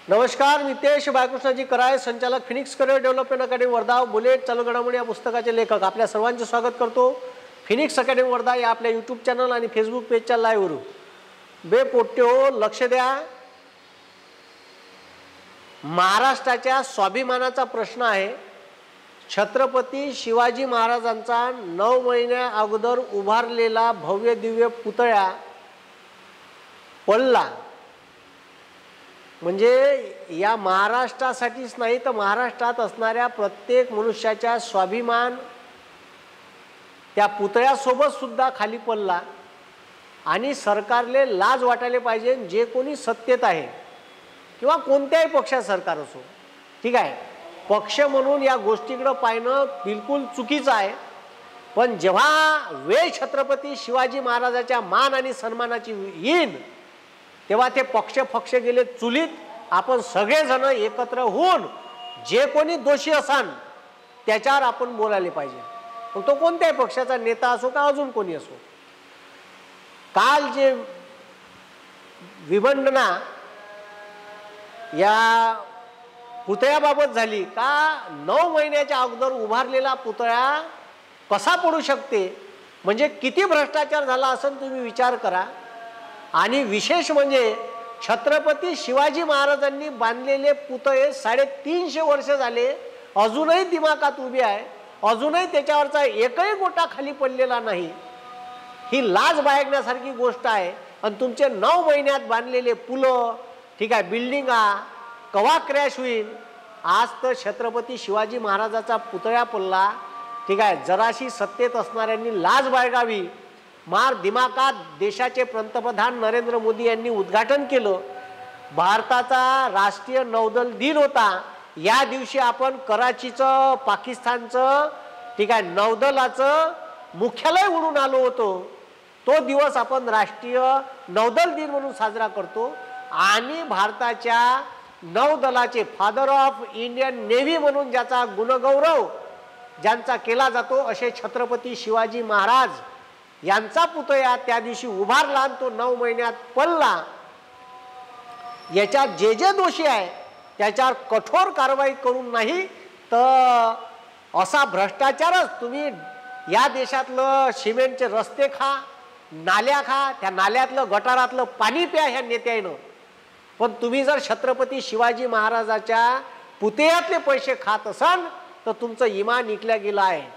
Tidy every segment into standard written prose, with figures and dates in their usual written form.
नमस्कार, नितेश बाळकृष्णाजी कराय, संचालक Phoenix career development academy Wardha, bullet चालू घडामोडी या पुस्तकाचे लेखक आपल्या सर्वांचे स्वागत करतो. फिनिक्स अकॅडमी वर्धा या आपल्या यूट्यूब चॅनल आणि फेसबुक पेजच्या लाईव्हवरून. बे पोट्यो लक्ष द्या. महाराष्ट्राच्या स्वाभिमानाचा प्रश्न आहे. छत्रपती शिवाजी महाराजांचा 9 महिन्या अगोदर उभारलेला भव्य दिव्य पुतळा पडला. म्हणजे या महाराष्ट्रासाठीच नाही तर महाराष्ट्रात असणाऱ्या प्रत्येक मनुष्याचा स्वाभिमान त्या पुतळ्यासोबत सुद्धा खाली पडला. आणि सरकारले लाज वाटायला पाहिजे, जे कोणी सत्तेत आहे किंवा कोणत्याही पक्षात सरकार असो, ठीक आहे, पक्ष म्हणून या गोष्टीकडे पाहणं बिलकुल चुकीचं आहे. पण जेव्हा वेळ छत्रपती शिवाजी महाराजांच्या मान आणि सन्मानाची येईन तेव्हा ते पक्ष गेले चुलीत. आपण सगळेजण एकत्र होऊन जे कोणी दोषी असाल त्याच्यावर आपण बोलायला पाहिजे, मग तो कोणत्याही पक्षाचा नेता असो का अजून कोणी असो. काल जे विडंबना या पुतळ्याबाबत झाली का 9 महिन्याच्या अगोदर उभारलेला पुतळा कसा पडू शकते, म्हणजे किती भ्रष्टाचार झाला असं तुम्ही विचार करा. आणि विशेष म्हणजे छत्रपती शिवाजी महाराजांनी बांधलेले पुतळे 350 वर्ष झाले, अजूनही दिमागात उभे आहे, अजूनही त्याच्यावरचा एकही गोटा खाली पडलेला नाही. ही लाज बाळगण्यासारखी गोष्ट आहे. आणि तुमचे 9 महिन्यात बांधलेले पुलं, ठीक आहे, बिल्डिंगा कवा क्रॅश होईल. आज तर छत्रपती शिवाजी महाराजाचा पुतळा पडला, ठीक आहे. जराशी सत्तेत असणाऱ्यांनी लाज बाळगावी. मार दिमागात देशाचे पंतप्रधान नरेंद्र मोदी यांनी उद्घाटन केलं. भारताचा राष्ट्रीय नौदल दिन होता. या दिवशी आपण कराचीचं पाकिस्तानचं, ठीक आहे, नौदलाचं मुख्यालय उडून आलो होतो. तो दिवस आपण राष्ट्रीय नौदल दिन म्हणून साजरा करतो. आणि भारताच्या नौदलाचे फादर ऑफ इंडियन नेव्ही म्हणून ज्याचा गुणगौरव ज्यांचा केला जातो असे छत्रपती शिवाजी महाराज यांचा पुतळा त्या दिवशी उभारला आणि तो 9 महिन्यात पडला. याच्यात जे जे दोषी आहे त्याच्यावर कठोर कारवाई करून नाही तर असा भ्रष्टाचारच. तुम्ही या देशातलं सिमेंटचे रस्ते खा, नाल्या खा, त्या नाल्यातलं गटारातलं पाणी प्या ह्या नेत्यानं. पण तुम्ही जर छत्रपती शिवाजी महाराजाच्या पुतळ्यातले पैसे खात असाल तर तुमचं इमान निकल्या गेलं आहे.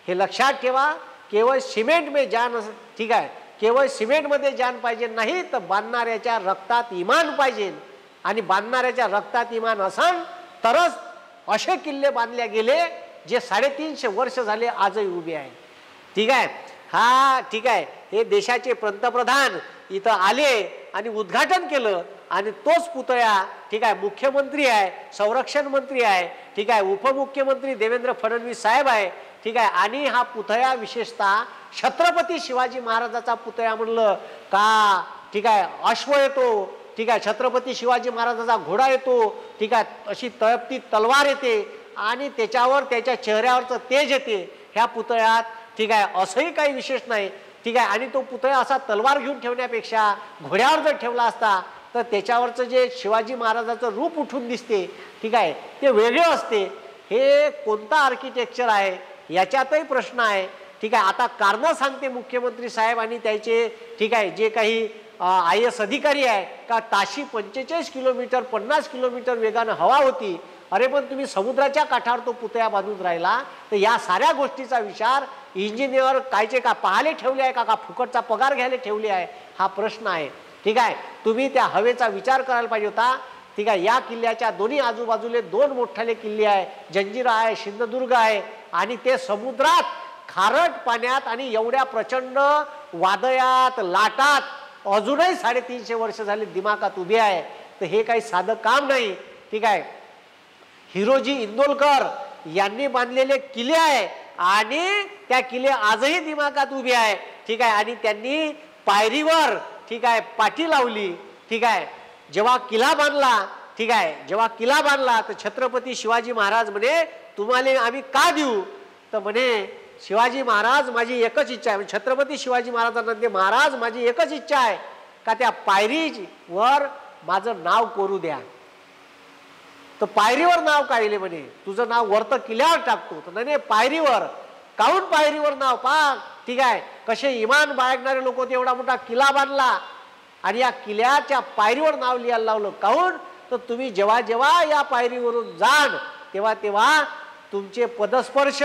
हे लक्षात ठेवा. केवळ सिमेंट में जान, ठीक आहे, केवळ सिमेंटमध्ये जान पाहिजे नाही तर बांधणाऱ्याच्या रक्तात इमान पाहिजे. आणि बांधणाऱ्याच्या रक्तात इमान असन तरच असे किल्ले बांधले गेले जे 350 वर्ष झाले आजही उभे आहे, ठीक आहे. हा, ठीक आहे, हे देशाचे पंतप्रधान इथं आले आणि उद्घाटन केलं. आणि तोच पुतळा, ठीक आहे, मुख्यमंत्री आहे, संरक्षण मंत्री आहे, ठीक आहे, उपमुख्यमंत्री देवेंद्र फडणवीस साहेब आहे, ठीक आहे. आणि हा पुतळा विशेषतः छत्रपती शिवाजी महाराजाचा पुतळा म्हणलं का, ठीक आहे, अश्व येतो, ठीक आहे, छत्रपती शिवाजी महाराजाचा घोडा येतो, ठीक आहे, अशी तळपती तलवार येते आणि त्याच्यावर त्याच्या चेहऱ्यावरचं तेज येते ह्या पुतळ्यात, ठीक आहे. असंही काही विशेष नाही, ठीक आहे. आणि तो पुतळा असा तलवार घेऊन ठेवण्यापेक्षा घोड्यावर जर ठेवला असता तर त्याच्यावरचं जे शिवाजी महाराजाचं रूप उठून दिसते, ठीक आहे, ते वेगळे असते. हे कोणता आर्किटेक्चर आहे याच्यातही प्रश्न आहे, ठीक आहे. आता कारणं सांगते मुख्यमंत्री साहेब आणि त्याचे, ठीक आहे, जे काही IAS अधिकारी आहे का ताशी 45 किलोमीटर 50 किलोमीटर वेगानं हवा होती. अरे पण तुम्ही समुद्राच्या काठावर तो पुतळा बांधून राहिला तर या साऱ्या गोष्टीचा विचार इंजिनियर कायचे का पाहायला ठेवले आहे का फुकटचा पगार घ्यायला ठेवले आहे, हा प्रश्न आहे, ठीक आहे. तुम्ही त्या हवेचा विचार करायला पाहिजे होता, ठीक आहे. या किल्ल्याच्या दोन्ही आजूबाजूले 2 मोठाले किल्ले आहे, जंजिरा आहे, सिंधुदुर्ग आहे. आणि ते समुद्रात खारट पाण्यात आणि एवढ्या प्रचंड वादळात लाटात अजूनही 350 वर्ष झाले दिमागात उभे आहे. तर हे काही साधं काम नाही, ठीक आहे. हिरोजी इंदोलकर यांनी बांधलेले किल्ले आहे आणि त्या किल्ले आजही दिमागात उभे आहे, ठीक आहे. आणि त्यांनी पायरीवर, ठीक आहे, पाठी लावली, ठीक आहे. जेव्हा किल्ला बांधला, ठीक आहे, जेव्हा किल्ला बांधला तर छत्रपती शिवाजी महाराज म्हणे तुम्हाला आम्ही का देऊ, तर म्हणे शिवाजी महाराज माझी एकच इच्छा आहे. छत्रपती शिवाजी महाराजांना ते महाराज माझी एकच इच्छा आहे का त्या पायरीवर माझं नाव कोरू द्या. तर पायरीवर नाव काढले म्हणे, तुझं नाव वरतं किल्ल्यावर टाकतो. तर नाही पायरीवर, काहून पायरीवर नाव पा, ठीक आहे. कसे इमान बाळगणारे लोक होते, एवढा मोठा किल्ला बांधला आणि या किल्ल्याच्या पायरीवर नाव लिहायला लावलं. काहून, तर तुम्ही जेव्हा जेव्हा या पायरीवरून जाण तेव्हा तेव्हा तुमचे पदस्पर्श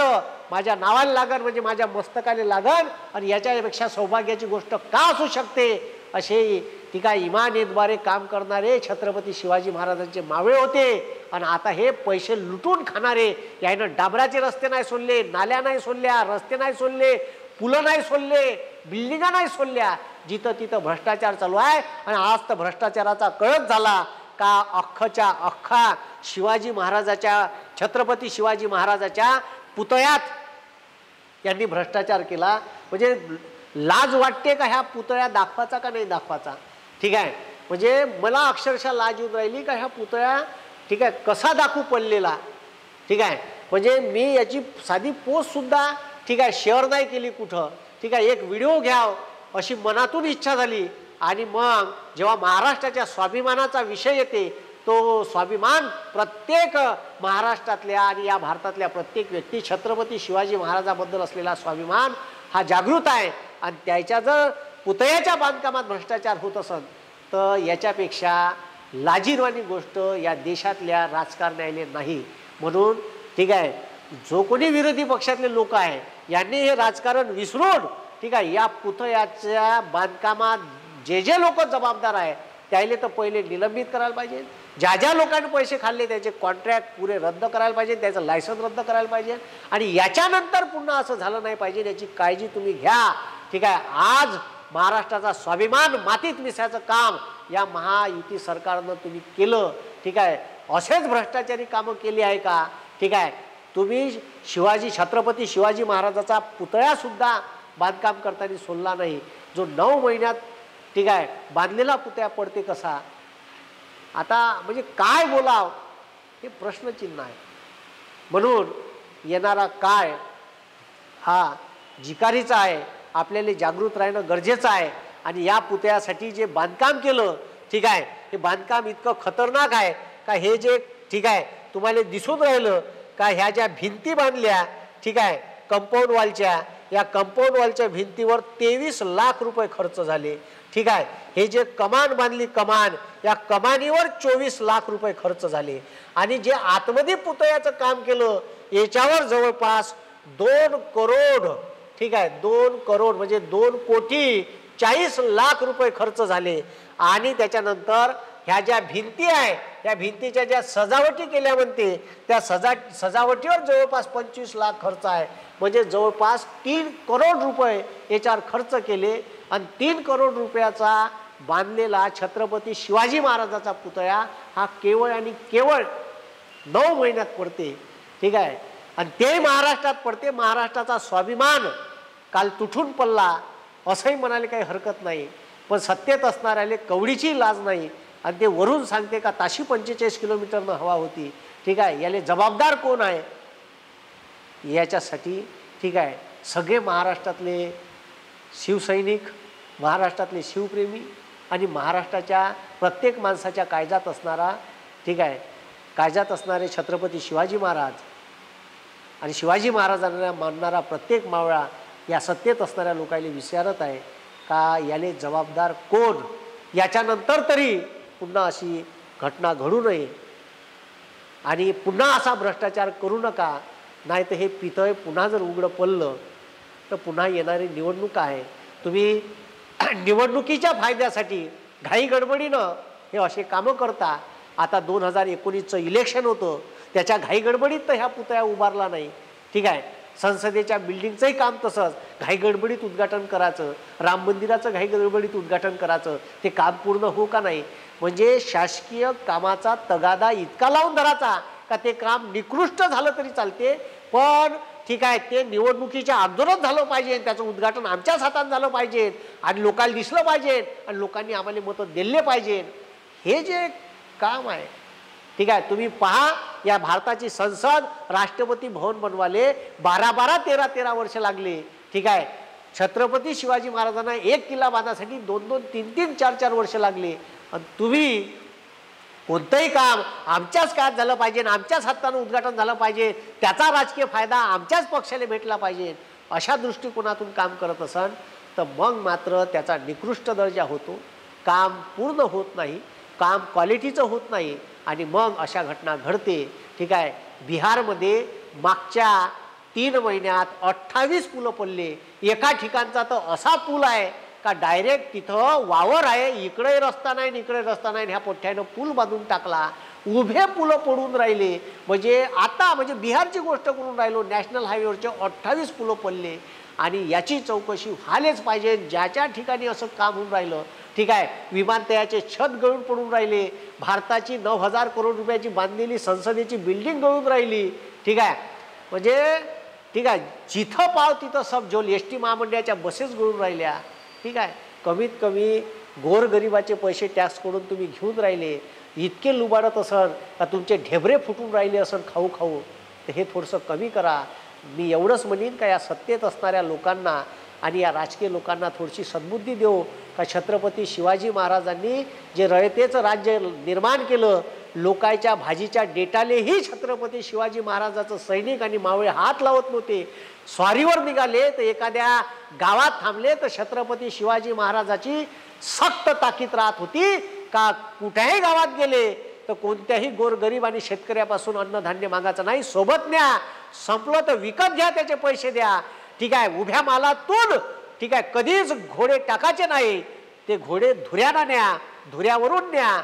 माझ्या नावाला लागन, म्हणजे माझ्या मस्तकाला लागन. आणि याच्यापेक्षा सौभाग्याची गोष्ट का असू शकते, असे ठीक आहे इमानीद्वारे काम करणारे छत्रपती शिवाजी महाराजांचे मावळे होते. आणि आता हे पैसे लुटून खाणारे, यानं डांबराचे रस्ते नाही सोडले, नाल्या नाही सोडल्या, रस्ते नाही सोडले, पुलं नाही सोडले, बिल्डिंगा नाही सोडल्या, जिथं तिथं भ्रष्टाचार चालू आहे. आणि आज तर भ्रष्टाचाराचा कळत झाला का अख्खच्या अख्खा शिवाजी महाराजाच्या, छत्रपती शिवाजी महाराजाच्या पुतळ्यात यांनी भ्रष्टाचार केला. म्हणजे लाज वाटते का ह्या पुतळ्या दाखवायचा का नाही दाखवायचा, ठीक आहे. म्हणजे मला अक्षरशः लाज येऊन राहिली का ह्या पुतळ्या, ठीक आहे, कसा दाखवू पडलेला, ठीक आहे. म्हणजे मी याची साधी पोस्ट सुद्धा, ठीक आहे, शेअर नाही केली कुठं, ठीक आहे. एक व्हिडिओ घ्याव अशी मनातून इच्छा झाली. आणि मग जेव्हा महाराष्ट्राच्या स्वाभिमानाचा विषय येते, तो स्वाभिमान प्रत्येक महाराष्ट्रातल्या आणि या भारतातल्या प्रत्येक व्यक्ती छत्रपती शिवाजी महाराजाबद्दल असलेला स्वाभिमान हा जागृत आहे. आणि त्याच्या जर पुतळ्याच्या बांधकामात भ्रष्टाचार होत असेल तर याच्यापेक्षा लाजिरवाणी गोष्ट या देशातल्या राजकारण्याला नाही. म्हणून ठीक आहे, जो कोणी विरोधी पक्षातले लोक आहे यांनी हे राजकारण विसरून, ठीक आहे, या पुतळ्याच्या बांधकामात जे जे लोक जबाबदार आहे त्याले तर पहिले निलंबित करायला पाहिजे. ज्या ज्या लोकांनी पैसे खाल्ले त्याचे कॉन्ट्रॅक्ट पुरे रद्द करायला पाहिजे, त्याचं लायसन्स रद्द करायला पाहिजे. आणि याच्यानंतर पुन्हा असं झालं नाही पाहिजे, याची काळजी तुम्ही घ्या, ठीक आहे. आज महाराष्ट्राचा स्वाभिमान मातीत मिसळायचं काम या महायुती सरकारनं तुम्ही केलं, ठीक आहे. असेच भ्रष्टाचारी कामं केली आहे का, ठीक आहे. तुम्ही शिवाजी, छत्रपती शिवाजी महाराजाचा पुतळा सुद्धा बांधकाम करताना सोडला नाही. जो 9 महिन्यात, ठीक आहे, बांधलेला पुतळा पडते कसा. आता म्हणजे काय बोलाव हे प्रश्नचिन्ह आहे. म्हणून येणारा काळ हा जिकारीचा आहे, आपल्याला जागृत राहणं गरजेचं आहे. आणि या पुतळ्यासाठी जे बांधकाम केलं, ठीक आहे, हे बांधकाम इतकं खतरनाक आहे का हे जे, ठीक आहे, तुम्हाला दिसून राहिलं का ह्या ज्या भिंती बांधल्या, ठीक आहे, कंपाऊंड वॉलच्या, या कंपाऊंड वॉलच्या भिंतीवर 23 लाख रुपये खर्च झाले, ठीक आहे. हे जे कमान बांधली, कमान, या कमानीवर 24 लाख रुपये खर्च झाले. आणि जे आतमध्ये पुतळ्याचं काम केलं याच्यावर जवळपास 2 करोड, ठीक आहे, 2 करोड म्हणजे 2 कोटी 40 लाख रुपये खर्च झाले. आणि त्याच्यानंतर ह्या ज्या भिंती आहे, त्या भिंतीच्या ज्या सजावटी केल्या म्हणते, त्या सजावटीवर जवळपास 25 लाख खर्च आहे. म्हणजे जवळपास 3 करोड रुपये याच्यावर खर्च केले. आणि 3 करोड रुपयाचा बांधलेला छत्रपती शिवाजी महाराजाचा पुतळा हा केवळ आणि केवळ 9 महिन्यात पडते, ठीक आहे. आणि ते महाराष्ट्रात पडते. महाराष्ट्राचा स्वाभिमान काल तुटून पडला असंही म्हणाले काही हरकत नाही. पण सत्तेत असणाऱ्याले कवडीची लाज नाही. आणि ते वरून सांगते का ताशी 45 किलोमीटरनं हवा होती, ठीक आहे. याले जबाबदार कोण आहे याच्यासाठी, ठीक आहे, सगळे महाराष्ट्रातले शिवसैनिक, महाराष्ट्रातले शिवप्रेमी आणि महाराष्ट्राच्या प्रत्येक माणसाच्या काळजात असणारा, ठीक आहे, काळजात असणारे छत्रपती शिवाजी महाराज आणि शिवाजी महाराजांना मानणारा प्रत्येक मावळा या सत्तेत असणाऱ्या लोकांना विचारत आहे का याले जबाबदार कोण. याच्यानंतर तरी पुन्हा अशी घटना घडू नये आणि पुन्हा असा भ्रष्टाचार करू नका. नाही तर हे पितळ पुन्हा जर उघडं पडलं तर पुन्हा येणारी निवडणूक आहे. तुम्ही निवडणुकीच्या फायद्यासाठी घाई गडबडीनं हे असे कामं करता. आता 2019चं इलेक्शन होतं, त्याच्या घाई गडबडीत तर ह्या पुतळा उभारला नाही, ठीक आहे. संसदेच्या बिल्डिंगचंही काम तसंच घाई गडबडीत उद्घाटन करायचं, राम मंदिराचं घाई गडबडीत उद्घाटन करायचं, ते काम पूर्ण हो का नाही. म्हणजे शासकीय कामाचा तगादा इतका लावून धरायचा का ते काम निकृष्ट झालं तरी चालते, पण ठीक आहे ते निवडणुकीच्या आंदोलन झालं पाहिजे, त्याचं उद्घाटन आमच्याच हातात झालं पाहिजे आणि लोकांना दिसलं पाहिजे आणि लोकांनी आम्हाला मतं दिले पाहिजे. हे जे काम आहे, ठीक आहे. तुम्ही पहा, या भारताची संसद, राष्ट्रपती भवन बनवाले 12-12, 13-13 वर्ष लागले, ठीक आहे. छत्रपती शिवाजी महाराजांना एक किल्ला बांधण्यासाठी 2-2, 3-3, 4-4 वर्ष लागले. आणि तुम्ही कोणतंही काम आमच्याच काळात झालं पाहिजे, आमच्याच हातानं उद्घाटन झालं पाहिजे, त्याचा राजकीय फायदा आमच्याच पक्षाला भेटला पाहिजे, अशा दृष्टिकोनातून काम करत असन तर मग मात्र त्याचा निकृष्ट दर्जा होतो, काम पूर्ण होत नाही, काम क्वालिटीचं होत नाही आणि मग अशा घटना घडते. ठीक आहे. बिहारमध्ये मागच्या 3 महिन्यात 28 पुलं पडले. एका ठिकाणचा तर असा पूल आहे का डायरेक्ट तिथं वावर आहे, इकडे रस्ता नाही इकडे रस्ता नाही, ह्या पोठ्यानं पूल बांधून टाकला. उभे पुलं पडून राहिले. म्हणजे आता म्हणजे बिहारची गोष्ट करून राहिलो, नॅशनल हायवेवरचे 28 पुलं पडले आणि याची चौकशी व्हायलाच पाहिजे. ज्याच्या ठिकाणी असं काम होऊन राहिलं, ठीक आहे, विमानतळाचे छत गळून पडून राहिले, भारताची 9,000 करोड रुपयाची बांधलेली संसदेची बिल्डिंग गळून राहिली. ठीक आहे. म्हणजे ठीक आहे, जिथं पाव तिथं सब झोल. एस टी महामंडळाच्या बसेस गळून राहिल्या. ठीक आहे. कमीत कमी गोरगरिबाचे पैसे टॅक्स करून तुम्ही घेऊन राहिले. इतके लुबाडत असन का तुमचे ढेबरे फुटून राहिले असन खाऊ खाऊ, तर हे थोडंसं कमी करा. मी एवढंच म्हणेन का या सत्तेत असणाऱ्या लोकांना आणि या राजकीय लोकांना थोडीशी सद्बुद्धी देऊ का छत्रपती शिवाजी महाराजांनी जे रयतेचं राज्य निर्माण केलं, लोकांच्या भाजीच्या डेटालेही छत्रपती शिवाजी महाराजाचं सैनिक आणि मावळे हात लावत नव्हते. स्वारीवर निघाले तर एखाद्या गावात थांबले तर छत्रपती शिवाजी महाराजाची सक्त ताकीद राहत होती का कुठल्याही गावात गेले तर कोणत्याही गोरगरीब आणि शेतकऱ्यापासून अन्नधान्य मागायचं नाही, सोबत न्या, संपलं तर विकत घ्या, त्याचे पैसे द्या. ठीक आहे. उभ्या मालातून ठीक आहे कधीच घोडे टाकायचे नाही, ते घोडे धुऱ्यानं न्या, धुऱ्यावरून न्या.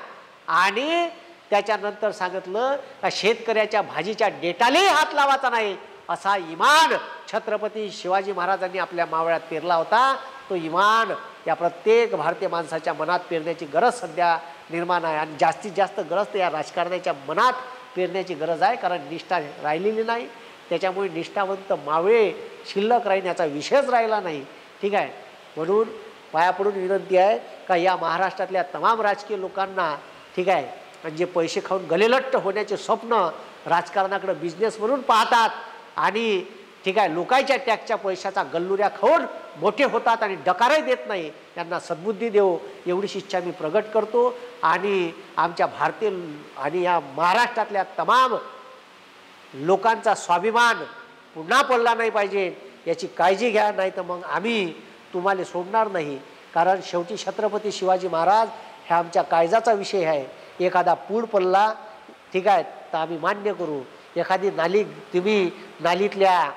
आणि त्याच्यानंतर सांगितलं का शेतकऱ्याच्या भाजीच्या डेटालाही हात लावायचा नाही, असा इमान छत्रपती शिवाजी महाराजांनी आपल्या मावळ्यात पेरला होता. तो इमान या प्रत्येक भारतीय माणसाच्या मनात पेरण्याची गरज सध्या निर्माण आहे आणि जास्तीत जास्त गरज तर या राजकारण्याच्या मनात पेरण्याची गरज आहे, कारण निष्ठा राहिलेली नाही. त्याच्यामुळे निष्ठावंत मावळे शिल्लक राहीन याचा विषयच राहिला नाही. ठीक आहे. म्हणून पाया पडून विनंती आहे का या महाराष्ट्रातल्या तमाम राजकीय लोकांना ठीक आहे आणि जे पैसे खाऊन गलेलट्ट होण्याचे स्वप्न राजकारणाकडे बिझनेस म्हणून पाहतात आणि ठीक आहे लोकांच्या टॅक्सच्या पैशाचा गल्लुऱ्या खाऊन मोठे होतात आणि डकारही देत नाही, त्यांना सद्बुद्धी देऊ एवढीच इच्छा मी प्रगट करतो. आणि आमच्या भारतीय आणि या महाराष्ट्रातल्या तमाम लोकांचा स्वाभिमान पुन्हा पडला नाही पाहिजे याची काळजी घ्या, नाही तर मग आम्ही तुम्हाला सोडणार नाही. कारण शेवटी छत्रपती शिवाजी महाराज ह्या आमच्या काळजाचा विषय आहे. एखादा पूल पडला ठीक आहे तर आम्ही मान्य करू, एखादी नाली तुम्ही नालीतल्या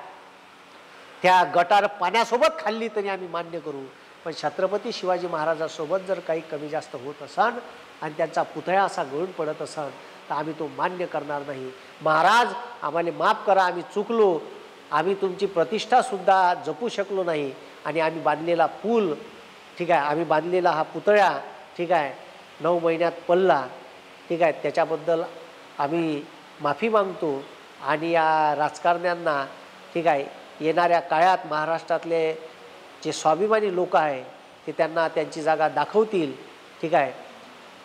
त्या गटार पाण्यासोबत खाल्ली तरी आम्ही मान्य करू. पण छत्रपती शिवाजी महाराजांसोबत जर काही कमी जास्त होत असन आणि त्यांचा पुतळा असा गळून पडत असन तर आम्ही तो मान्य करणार नाही. महाराज आम्हाला माफ करा, आम्ही चुकलो, आम्ही तुमची प्रतिष्ठासुद्धा जपू शकलो नाही आणि आम्ही बांधलेला पूल ठीक आहे, आम्ही बांधलेला हा पुतळा ठीक आहे 9 महिन्यात पडला ठीक आहे, त्याच्याबद्दल आम्ही माफी मागतो. आणि या राजकारण्यांना ठीक आहे येणाऱ्या काळात महाराष्ट्रातले जे स्वाभिमानी लोक आहे ते त्यांना त्यांची जागा दाखवतील. ठीक आहे.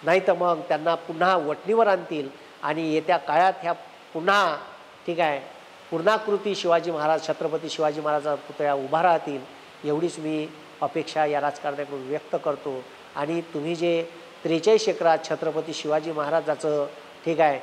नाही तर मग त्यांना पुन्हा वटणीवर आणतील आणि येत्या काळात ह्या पुन्हा ठीक आहे पूर्णाकृती शिवाजी महाराज छत्रपती शिवाजी महाराजांचा पुतळा उभा राहतील एवढीच मी अपेक्षा या राजकारण्याकडून व्यक्त करतो. आणि तुम्ही जे 43 एकरात छत्रपती शिवाजी महाराजाचं ठीक आहे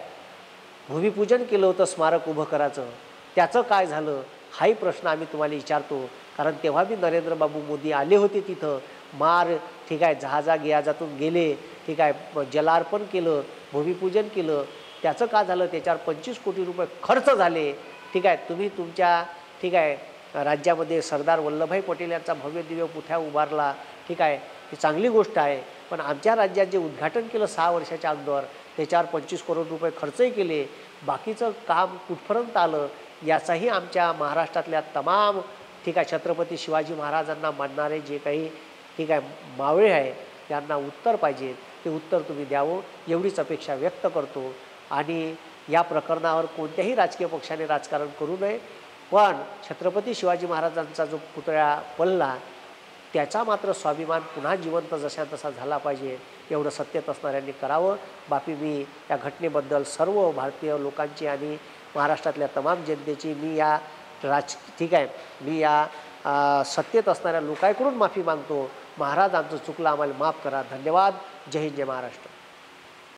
भूमिपूजन केलं होतं स्मारक उभं करायचं, त्याचं काय झालं हाही प्रश्न आम्ही तुम्हाला विचारतो. कारण तेव्हा बी नरेंद्र बाबू मोदी आले होते तिथं, मार ठीक आहे जहाजा गिहाजातून गेले ठीक आहे, जलार्पण केलं, भूमिपूजन केलं, त्याचं काय झालं, त्याच्यावर 25 कोटी रुपये खर्च झाले. ठीक आहे. तुम्ही तुमच्या ठीक आहे राज्यामध्ये सरदार वल्लभभाई पटेल यांचा भव्य दिव्य पुतळा उभारला. ठीक आहे, ही चांगली गोष्ट आहे. पण आमच्या राज्यात जे उद्घाटन केलं 6 वर्षाच्या अगोदर त्याच्यावर 25 करोड रुपये खर्चही केले, बाकीचं काम कुठपर्यंत आलं याचाही आमच्या महाराष्ट्रातल्या तमाम ठीक आहे छत्रपती शिवाजी महाराजांना मानणारे जे काही ठीक आहे मावळे आहे त्यांना उत्तर पाहिजे, ते उत्तर तुम्ही द्यावं एवढीच अपेक्षा व्यक्त करतो. आणि या प्रकरणावर कोणत्याही राजकीय पक्षाने राजकारण करू नये. पण छत्रपती शिवाजी महाराजांचा जो पुतळा पडला त्याचा मात्र स्वाभिमान पुन्हा जिवंत जशा तसा झाला पाहिजे एवढं सत्तेत असणाऱ्यांनी करावं. बाकी मी या घटनेबद्दल सर्व भारतीय लोकांची आणि महाराष्ट्रातल्या तमाम जनतेची मी या ठीक आहे मी या सत्तेत असणाऱ्या लोकांकडून माफी मागतो. महाराज आमचं चुकलं, आम्हाला माफ करा. धन्यवाद. जय हिंद, जय महाराष्ट्र.